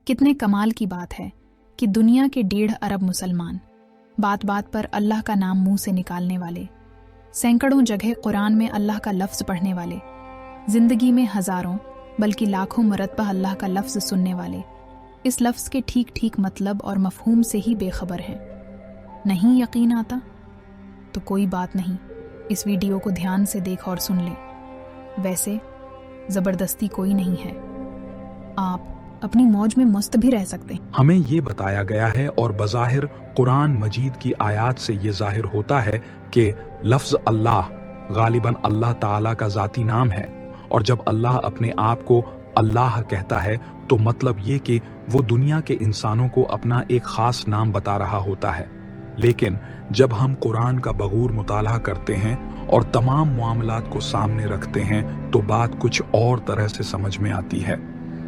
کتنے کمال کی بات ہے کہ دنیا کے 1.5 ارب مسلمان بات بات پر اللہ کا نام منہ سے نکالنے والے، سینکڑوں جگہ قرآن میں اللہ کا لفظ پڑھنے والے، زندگی میں ہزاروں بلکہ لاکھوں مرتبہ اللہ کا لفظ سننے والے، اس لفظ کے ٹھیک ٹھیک مطلب اور مفہوم سے ہی بے خبر ہیں۔ نہیں یقین آتا تو کوئی بات نہیں، اس ویڈیو کو دھیان سے دیکھ اور سن لیں۔ ویسے زبردستی کوئی نہیں ہے، آپ اپنی موج میں مست بھی رہ سکتے ہیں۔ ہمیں یہ بتایا گیا ہے اور بظاہر قرآن مجید کی آیات سے یہ ظاہر ہوتا ہے کہ لفظ اللہ غالباً اللہ تعالیٰ کا ذاتی نام ہے، اور جب اللہ اپنے آپ کو اللہ کہتا ہے تو مطلب یہ کہ وہ دنیا کے انسانوں کو اپنا ایک خاص نام بتا رہا ہوتا ہے۔ لیکن جب ہم قرآن کا بغور مطالعہ کرتے ہیں اور تمام معاملات کو سامنے رکھتے ہیں تو بات کچھ اور طرح سے سمجھ میں آتی ہے۔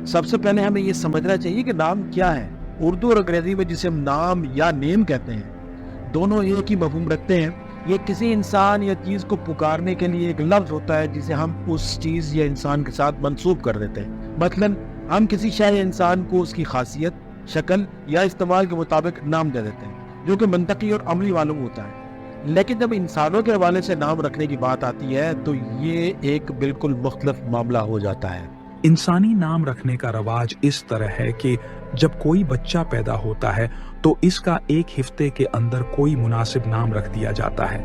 سب سے پہلے ہمیں یہ سمجھنا چاہیے کہ نام کیا ہے۔ اردو اور انگریزی میں جسے ہم نام یا نیم کہتے ہیں، دونوں ایک ہی مفہوم رکھتے ہیں۔ یہ کسی انسان یا چیز کو پکارنے کے لیے ایک لفظ ہوتا ہے جسے ہم اس چیز یا انسان کے ساتھ منسوب کر دیتے ہیں۔ مثلاً ہم کسی شے یا انسان کو اس کی خاصیت، شکل یا استعمال کے مطابق نام دے دیتے ہیں، جو کہ منطقی اور عملی معلوم ہوتا ہے۔ لیکن جب انسانوں کے حوالے سے نام رکھنے کی بات آتی ہے تو یہ ایک بالکل مختلف معاملہ ہو جاتا ہے۔ انسانی نام رکھنے کا رواج اس طرح ہے کہ جب کوئی بچہ پیدا ہوتا ہے تو اس کا ایک ہفتے کے اندر کوئی مناسب نام رکھ دیا جاتا ہے،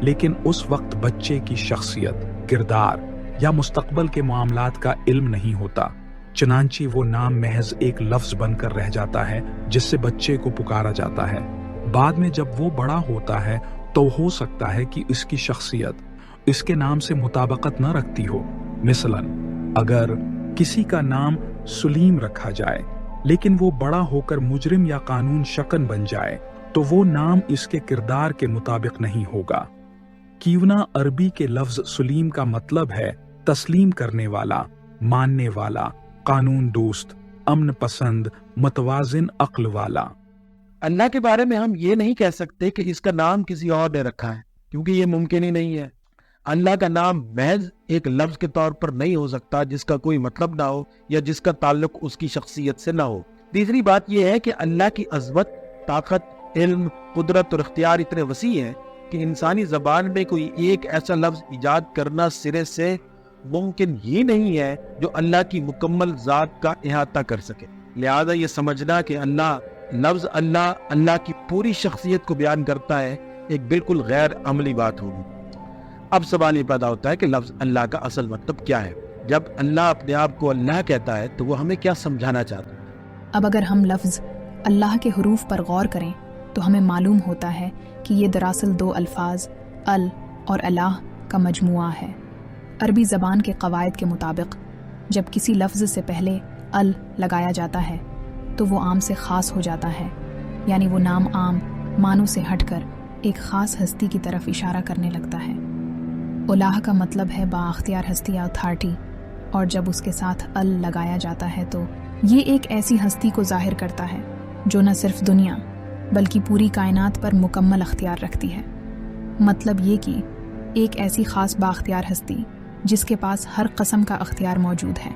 لیکن اس وقت بچے کی شخصیت، کردار یا مستقبل کے معاملات کا علم نہیں ہوتا، چنانچہ وہ نام محض ایک لفظ بن کر رہ جاتا ہے جس سے بچے کو پکارا جاتا ہے۔ بعد میں جب وہ بڑا ہوتا ہے تو ہو سکتا ہے کہ اس کی شخصیت اس کے نام سے مطابقت نہ رکھتی ہو۔ مثلاً اگر کسی کا نام سلیم رکھا جائے لیکن وہ بڑا ہو کر مجرم یا قانون شکن بن جائے تو وہ نام اس کے کردار کے مطابق نہیں ہوگا۔ کیونا عربی کے لفظ سلیم کا مطلب ہے تسلیم کرنے والا، ماننے والا، قانون دوست، امن پسند، متوازن عقل والا۔ اللہ کے بارے میں ہم یہ نہیں کہہ سکتے کہ اس کا نام کسی اور نے رکھا ہے، کیونکہ یہ ممکن ہی نہیں ہے۔ اللہ کا نام محض ایک لفظ کے طور پر نہیں ہو سکتا جس کا کوئی مطلب نہ ہو یا جس کا تعلق اس کی شخصیت سے نہ ہو۔ تیسری بات یہ ہے کہ اللہ کی عظمت، طاقت، علم، قدرت اور اختیار اتنے وسیع ہیں کہ انسانی زبان میں کوئی ایک ایسا لفظ ایجاد کرنا سرے سے ممکن ہی نہیں ہے جو اللہ کی مکمل ذات کا احاطہ کر سکے۔ لہذا یہ سمجھنا کہ لفظ اللہ کی پوری شخصیت کو بیان کرتا ہے ایک بالکل غیر عملی بات ہوگی۔ اب سوال یہ پیدا ہوتا ہے کہ لفظ اللہ کا اصل مطلب کیا ہے؟ جب اللہ اپنے آپ کو اللہ کہتا ہے تو وہ ہمیں کیا سمجھانا چاہتا ہے؟ اب اگر ہم لفظ اللہ کے حروف پر غور کریں تو ہمیں معلوم ہوتا ہے کہ یہ دراصل 2 الفاظ ال اور الہ کا مجموعہ ہے۔ عربی زبان کے قواعد کے مطابق جب کسی لفظ سے پہلے ال لگایا جاتا ہے تو وہ عام سے خاص ہو جاتا ہے، یعنی وہ نام عام معنوں سے ہٹ کر ایک خاص ہستی کی طرف اشارہ کرنے لگتا ہے۔ الہ کا مطلب ہے بااختیار ہستی یا اتھارٹی، اور جب اس کے ساتھ ال لگایا جاتا ہے تو یہ ایک ایسی ہستی کو ظاہر کرتا ہے جو نہ صرف دنیا بلکہ پوری کائنات پر مکمل اختیار رکھتی ہے۔ مطلب یہ کہ ایک ایسی خاص بااختیار ہستی جس کے پاس ہر قسم کا اختیار موجود ہے۔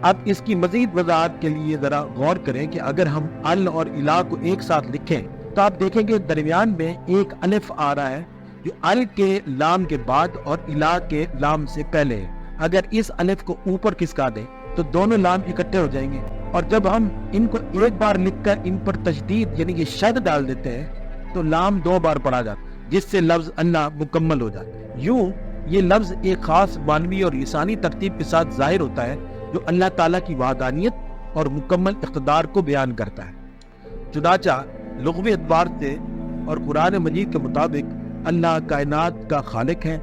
اب اس کی مزید وضاحت کے لیے ذرا غور کریں کہ اگر ہم ال اور الہ کو ایک ساتھ لکھیں تو آپ دیکھیں کہ درمیان میں ایک الف آ رہا ہے جو ال کے لام کے بعد اور الہ کے لام سے پہلے ہے۔ اگر اس الف کو اوپر کھسکا دیں تو دونوں لام اکٹھے ہو جائیں گے، اور جب ہم ان کو ایک بار لکھ کر ان پر تشدید یعنی کہ شد ڈال دیتے ہیں تو لام 2 بار پڑھا جاتا ہے، جس سے لفظ اللہ مکمل ہو جاتا ہے۔ یوں یہ لفظ ایک خاص معنوی اور لسانی ترتیب کے ساتھ ظاہر ہوتا ہے جو اللہ تعالیٰ کی وحدانیت اور مکمل اقتدار کو بیان کرتا ہے۔ چنانچہ لغوی اعتبار سے اور قرآن مجید کے مطابق اللہ کائنات کا خالق ہے،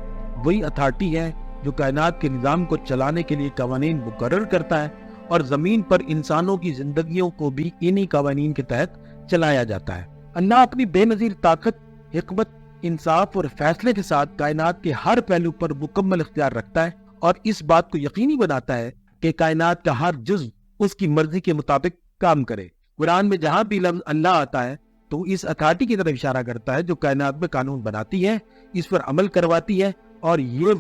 وہی اتھارٹی ہے جو کائنات کے نظام کو چلانے کے لیے قوانین مقرر کرتا ہے، اور زمین پر انسانوں کی زندگیوں کو بھی انہی قوانین کے تحت چلایا جاتا ہے۔ اللہ اپنی بے نظیر طاقت، حکمت، انصاف اور فیصلے کے ساتھ کائنات کے ہر پہلو پر مکمل اختیار رکھتا ہے، اور اس بات کو یقینی بناتا ہے کہ کائنات کا ہر جزو اس کی مرضی کے مطابق کام کرے۔ قرآن میں جہاں بھی لفظ اللہ آتا ہے تو اس اتھارٹی کی طرف اشارہ کرتا ہے جو کائنات میں قانون بناتی ہے، اس پر عمل کرواتی ہے، اور یہ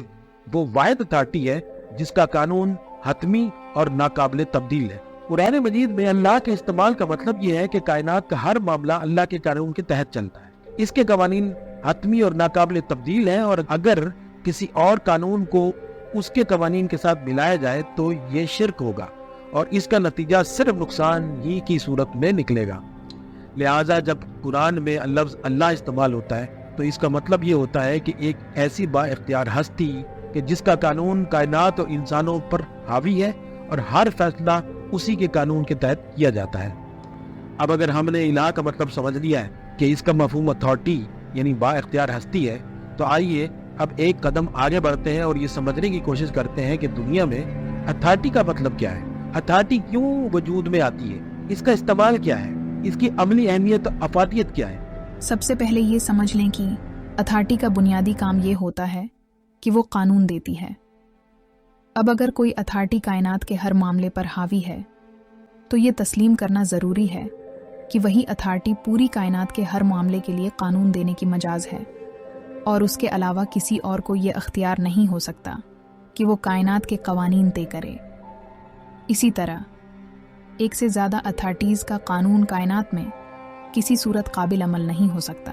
وہ واحد اتھارٹی ہے جس کا قانون حتمی اور ناقابل تبدیل ہے۔ قرآن مجید میں اللہ کے استعمال کا مطلب یہ ہے کہ کائنات کا ہر معاملہ اللہ کے قانون کے تحت چلتا ہے. اس کے قوانین حتمی اور ناقابل تبدیل ہیں، اور اگر کسی اور قانون کو اس کے قوانین کے ساتھ ملایا جائے تو یہ شرک ہوگا، اور اس کا نتیجہ صرف نقصان ہی کی صورت میں نکلے گا. لہٰذا جب قرآن میں لفظ اللہ استعمال ہوتا ہے تو اس کا مطلب یہ ہوتا ہے کہ ایک ایسی با اختیار ہستی کہ جس کا قانون کائنات اور انسانوں پر حاوی ہے، اور ہر فیصلہ اسی کے قانون کے تحت کیا جاتا ہے. اب اگر ہم نے الہ کا مطلب سمجھ لیا ہے کہ اس کا مفہوم اتھارٹی یعنی با اختیار ہستی ہے، تو آئیے اب ایک قدم آگے بڑھتے ہیں اور یہ سمجھنے کی کوشش کرتے ہیں کہ دنیا میں اتھارٹی کا مطلب کیا ہے، اتھارٹی کیوں وجود میں آتی ہے، اس کا استعمال کیا ہے، اس کی عملی اہمیت اور افادیت کیا ہے. سب سے پہلے یہ سمجھ لیں کہ اتھارٹی کا بنیادی کام یہ ہوتا ہے کہ وہ قانون دیتی ہے. اب اگر کوئی اتھارٹی کائنات کے ہر معاملے پر حاوی ہے تو یہ تسلیم کرنا ضروری ہے کہ وہی اتھارٹی پوری کائنات کے ہر معاملے کے لیے قانون دینے کی مجاز ہے، اور اس کے علاوہ کسی اور کو یہ اختیار نہیں ہو سکتا کہ وہ کائنات کے قوانین طے کرے. اسی طرح ایک سے زیادہ اتھارٹیز کا قانون کائنات میں کسی صورت قابل عمل نہیں ہو سکتا،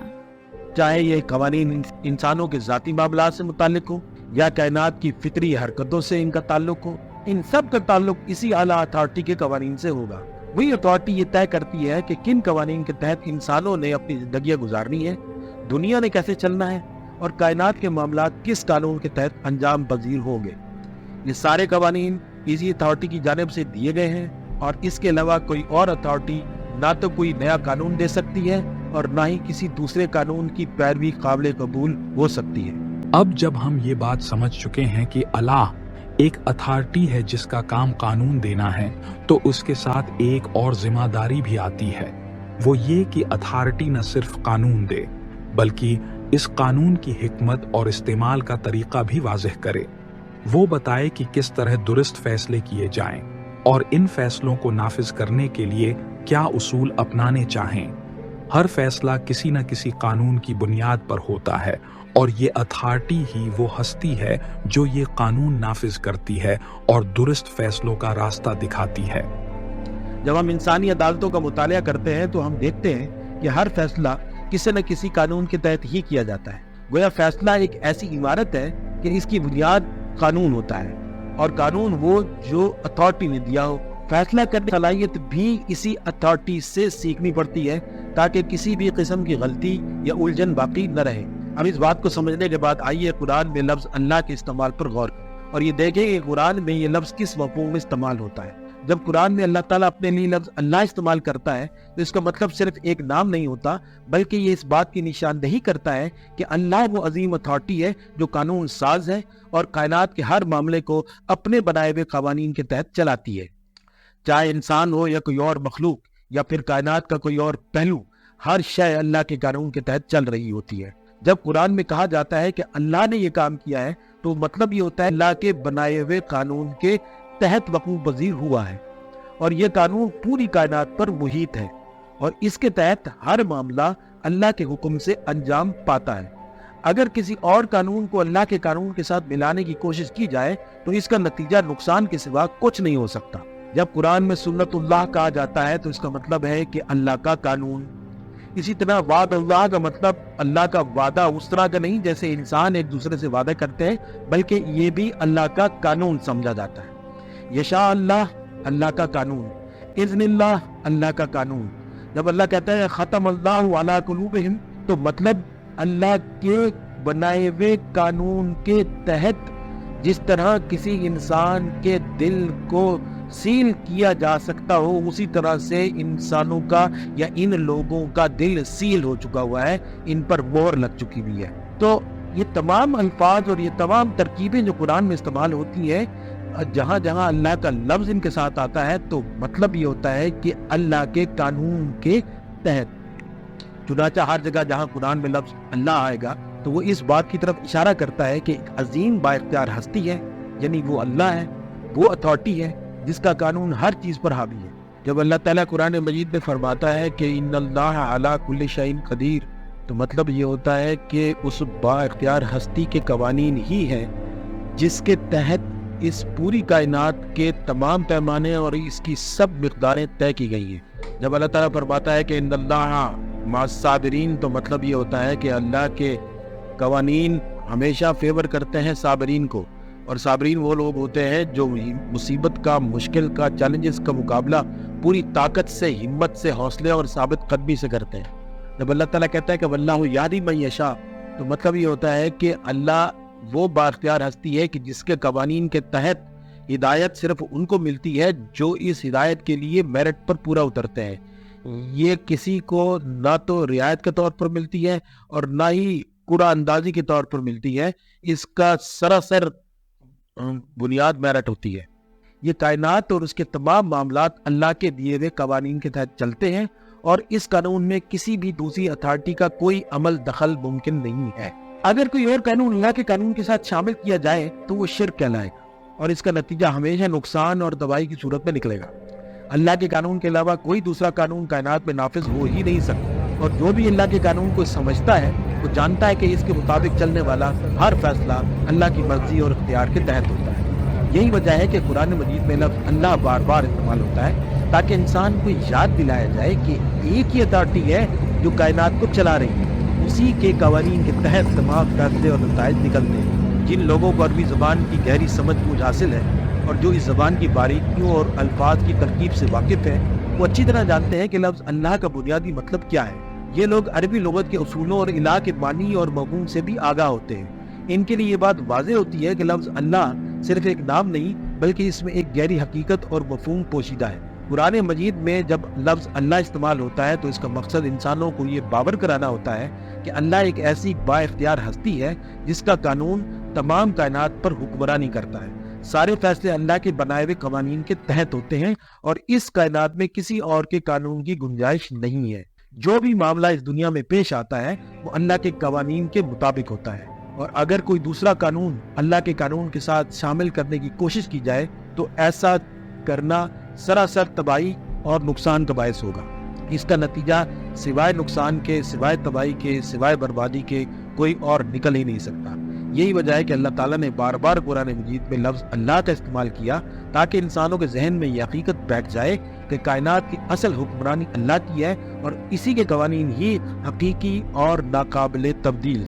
چاہے یہ قوانین انسانوں کے ذاتی معاملات سے متعلق ہو یا کائنات کی فطری حرکتوں سے ان کا تعلق ہو. ان سب کا تعلق اسی اعلیٰ اتھارٹی کے قوانین سے ہوگا. وہی اتھارٹی یہ طے کرتی ہے کہ کن قوانین کے تحت انسانوں نے اپنی زندگیاں گزارنی ہے، دنیا نے کیسے چلنا ہے، اور کائنات کے معاملات کس قانون کے تحت انجام پذیر ہوں گے. یہ سارے قوانین اسی اتھارٹی کی جانب سے دیے گئے ہیں، اور اس کے علاوہ کوئی اور اتھارٹی نہ تو کوئی نیا قانون دے سکتی ہے اور نہ ہی کسی دوسرے قانون کی پیروی قابل قبول ہو سکتی ہے. اب جب ہم یہ بات سمجھ چکے ہیں کہ اللہ ایک اتھارٹی ہے جس کا کام قانون دینا ہے، تو اس کے ساتھ ایک اور ذمہ داری بھی آتی ہے. وہ یہ کہ اتھارٹی نہ صرف قانون دے بلکہ اس قانون کی حکمت اور استعمال کا طریقہ بھی واضح کرے. وہ بتائے کہ کس طرح درست فیصلے کیے جائیں اور ان فیصلوں کو نافذ کرنے کے لیے کیا اصول اپنانے چاہیں. ہر فیصلہ کسی نہ کسی قانون کی بنیاد پر ہوتا ہے، اور یہ اتھارٹی ہی وہ ہستی ہے جو یہ قانون نافذ کرتی ہے اور درست فیصلوں کا راستہ دکھاتی ہے. جب ہم انسانی عدالتوں کا مطالعہ کرتے ہیں تو ہم دیکھتے ہیں کہ ہر فیصلہ کسی نہ کسی قانون کے تحت ہی کیا جاتا ہے. گویا فیصلہ ایک ایسی عمارت ہے کہ اس کی بنیاد قانون ہوتا ہے، اور قانون وہ جو اتھارٹی نے دیا ہو. فیصلہ کرنے کی صلاحیت بھی اسی اتھارٹی سے سیکھنی پڑتی ہے تاکہ کسی بھی قسم کی غلطی یا الجھن باقی نہ رہے. اب اس بات کو سمجھنے کے بعد آئیے قرآن میں لفظ اللہ کے استعمال پر غور کریں اور یہ دیکھیں کہ قرآن میں یہ لفظ کس مفہوم میں استعمال ہوتا ہے. جب قرآن میں اللہ تعالیٰ اپنے لیے لفظ اللہ استعمال کرتا ہے تو اس کا مطلب صرف ایک نام نہیں ہوتا، بلکہ یہ اس بات کی نشاندہی کرتا ہے کہ اللہ وہ عظیم اتھارٹی ہے جو قانون ساز ہے اور کائنات کے ہر معاملے کو اپنے بنائے ہوئے قوانین کے تحت چلاتی ہے. چاہے انسان ہو یا کوئی اور مخلوق یا پھر کائنات کا کوئی اور پہلو، ہر شے اللہ کے قانون کے تحت چل رہی ہوتی ہے. جب قرآن میں کہا جاتا ہے کہ اللہ نے یہ کام کیا ہے تو مطلب یہ ہوتا ہے اللہ کے بنائے ہوئے قانون کے تحت وقوع پذیر ہوا ہے، اور یہ قانون پوری کائنات پر محیط ہے، اور اس کے تحت ہر معاملہ اللہ کے حکم سے انجام پاتا ہے. اگر کسی اور قانون کو اللہ کے قانون کے ساتھ ملانے کی کوشش کی جائے تو اس کا نتیجہ نقصان کے سوا کچھ نہیں ہو سکتا. جب قرآن میں سنت اللہ کہا جاتا ہے تو اس کا مطلب ہے کہ اللہ کا قانون. اسی طرح وعد اللہ کا مطلب اللہ کا وعدہ اس طرح کا نہیں جیسے انسان ایک دوسرے سے وعدہ کرتے ہیں، بلکہ یہ بھی اللہ کا قانون سمجھا جاتا ہے. یشاء اللہ، اللہ کا قانون. اذن اللہ، اللہ کا قانون. جب اللہ کہتا ہے ختم اللہ علی قلوبہم تو مطلب اللہ کے بنائے ہوئے قانون کے تحت جس طرح کسی انسان کے دل کو سیل کیا جا سکتا ہو، اسی طرح سے انسانوں کا یا ان لوگوں کا دل سیل ہو چکا ہوا ہے، ان پر مہر لگ چکی ہوئی ہے. تو یہ تمام الفاظ اور یہ تمام ترکیبیں جو قرآن میں استعمال ہوتی ہیں، جہاں جہاں اللہ کا لفظ ان کے ساتھ آتا ہے تو مطلب یہ ہوتا ہے کہ اللہ کے قانون کے تحت. چنانچہ ہر جگہ جہاں قرآن میں لفظ اللہ آئے گا تو وہ اس بات کی طرف اشارہ کرتا ہے کہ ایک عظیم با اختیار ہستی ہے، یعنی وہ اللہ ہے، وہ اتھارٹی ہے جس کا قانون ہر چیز پر حاوی ہے. جب اللہ تعالیٰ قرآن مجید میں فرماتا ہے کہ ان اللہ علی کل شیء قدیر تو مطلب یہ ہوتا ہے کہ اس با اختیار ہستی کے قوانین ہی ہیں جس کے تحت اس پوری کائنات کے تمام پیمانے اور اس کی سب مقداریں طے کی گئی ہیں۔ جب اللہ تعالیٰ فرماتا ہے کہ ان اللہ مع الصابرین، تو مطلب یہ ہوتا ہے کہ اللہ کے قوانین ہمیشہ فیور کرتے ہیں صابرین کو، اور صابرین وہ لوگ ہوتے ہیں جو مصیبت کا، مشکل کا، چیلنجز کا مقابلہ پوری طاقت سے، ہمت سے، حوصلے اور ثابت قدمی سے کرتے ہیں۔ جب اللہ تعالیٰ کہتا ہے کہ واللہ یہدی من یشاء، تو مطلب یہ ہوتا ہے کہ اللہ وہ بااختیار ہستی ہے کہ جس کے قوانین کے تحت ہدایت صرف ان کو ملتی ہے جو اس ہدایت کے لیے میرٹ پر پورا اترتے ہیں۔ یہ کسی کو نہ تو رعایت کے طور پر ملتی ہے اور نہ ہی کوڑا اندازی کے طور پر ملتی ہے، اس کا سراسر بنیاد میرٹ ہوتی ہے۔ یہ کائنات اور اس کے تمام معاملات اللہ کے دیے ہوئے قوانین کے تحت چلتے ہیں، اور اس قانون میں کسی بھی دوسری اتھارٹی کا کوئی عمل دخل ممکن نہیں ہے۔ اگر کوئی اور قانون اللہ کے قانون کے ساتھ شامل کیا جائے تو وہ شرک کہلائے گا، اور اس کا نتیجہ ہمیشہ نقصان اور تباہی کی صورت میں نکلے گا۔ اللہ کے قانون کے علاوہ کوئی دوسرا قانون کائنات میں نافذ ہو ہی نہیں سکتا، اور جو بھی اللہ کے قانون کو سمجھتا ہے وہ جانتا ہے کہ اس کے مطابق چلنے والا ہر فیصلہ اللہ کی مرضی اور اختیار کے تحت ہوتا ہے۔ یہی وجہ ہے کہ قرآن مجید میں لفظ اللہ بار بار استعمال ہوتا ہے، تاکہ انسان کو یاد دلایا جائے کہ ایک ہی اتھارٹی ہے جو کائنات کو چلا رہی ہے، اسی کے قوانین کے تحت تمام فیصلے اور نتائج نکلتے ہیں۔ جن لوگوں کو عربی زبان کی گہری سمجھ بوجھ حاصل ہے اور جو اس زبان کی باریکیوں اور الفاظ کی ترکیب سے واقف ہیں، وہ اچھی طرح جانتے ہیں کہ لفظ اللہ کا بنیادی مطلب کیا ہے۔ یہ لوگ عربی لغت کے اصولوں اور الہ کے معنی اور مفہوم سے بھی آگاہ ہوتے ہیں۔ ان کے لیے یہ بات واضح ہوتی ہے کہ لفظ اللہ صرف ایک نام نہیں، بلکہ اس میں ایک گہری حقیقت اور مفہوم پوشیدہ ہے۔ قرآن مجید میں جب لفظ اللہ استعمال ہوتا ہے تو اس کا مقصد انسانوں کو یہ باور کرانا ہوتا ہے کہ اللہ ایک ایسی با اختیار ہستی ہے جس کا قانون تمام کائنات پر حکمرانی کرتا ہے۔ سارے فیصلے اللہ کے بنائے ہوئے قوانین کے تحت ہوتے ہیں، اور اس کائنات میں کسی اور کے قانون کی گنجائش نہیں ہے۔ جو بھی معاملہ اس دنیا میں پیش آتا ہے وہ اللہ کے قوانین کے مطابق ہوتا ہے، اور اگر کوئی دوسرا قانون اللہ کے قانون کے ساتھ شامل کرنے کی کوشش کی جائے تو ایسا کرنا سراسر تباہی اور نقصان کا باعث ہوگا۔ اس کا نتیجہ سوائے نقصان کے، سوائے تباہی کے، سوائے بربادی کے کوئی اور نکل ہی نہیں سکتا۔ یہی وجہ ہے کہ اللہ تعالیٰ نے بار بار قرآن مجید میں لفظ اللہ کا استعمال کیا، تاکہ انسانوں کے ذہن میں یہ حقیقت بیٹھ جائے کہ کائنات کی اصل حکمرانی اللہ کی ہے، اور اسی کے قوانین ہی حقیقی اور ناقابل تبدیل